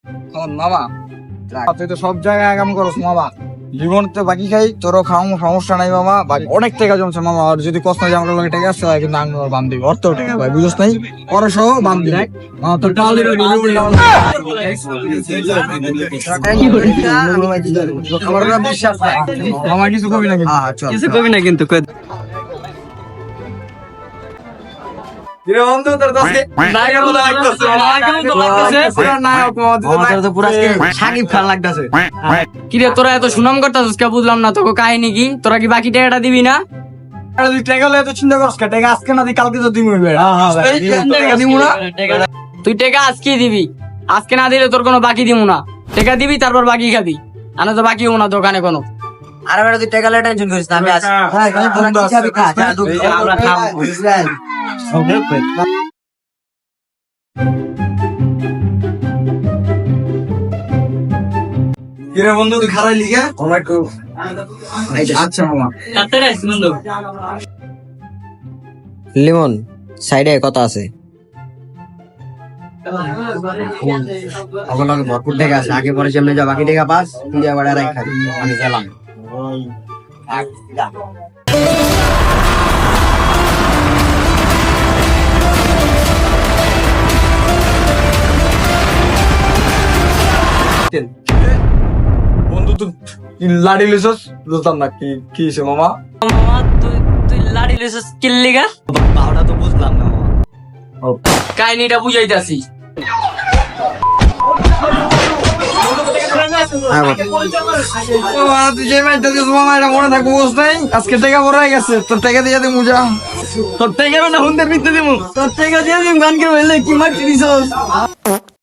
মামা তুই তো সব জায়গায় আগাম করস মামা, জীবন তো বাকি খাই, তোরও খাওয়ানো সমস্যা নাই মামা। অনেক টাকা জমছে মামা, আর যদি কষ্ট হয় আমার লগে টাকা আসছে কিন্তু আমি বান দিবি, অর্থ টাকা ভাই বুঝছ নাই, ওর সহ বান দিবি মামা। তোর টাল দিবি আমার বিশ্বাস নাই মামা, কিছু কবি না কিছু কবি না কিন্তু সাকিব খান লাগতেছে। কিরে তোরা এত সুনাম করতেছিস কে বুঝলাম না, তোকে কাহিনী কি? তোরা কি বাকি টাকাটা দিবি না? চিন্তা করছ টাকা আজকে না দিই কালকে তো দিবি না। তুই টাকা আজকে দিবি, আজকে না দিলে তোর কোনো বাকি দিব না। টাকা দিবি তারপর বাকি খাবি, আনা তো বাকি হবো না দোকানে কোনো। আরে বেটা তুই টাকা লে টেনশন করিস না, আমি আছি। আমরা খাবো। কিরে বন্ধু তুই খারাই লিখে আচ্ছা মামা। লিমন সাইডে কত আছে? ওগুলো ভরপুর টাকা আছে, আগে পরে যেমনি যা বাকি টাকা পাস তুই আবার আর খাবি। আমি গেলাম। বন্ধু তুই লাড়ি লিসস বুঝতাম না কি কি হয়েছে মামা। মামা তুই লাড়ি লিসস কিল্লিগা? ওটা তো বুঝলাম না মামা। কাহিনীটা বুঝাইতাছি। তুই যে ম্যাচটা দিস মামা, এটা মনে থাকবো বুঝ নাই, আজকে টাকা বড় হয়ে গেছে, তোর টাকা দিয়ে দিই মুজা। তোর টাকা না হুন্দের বিদ্যে দিমু, তোর টাকা দিয়ে দিম গানকে বললে কি মারতে দিছস।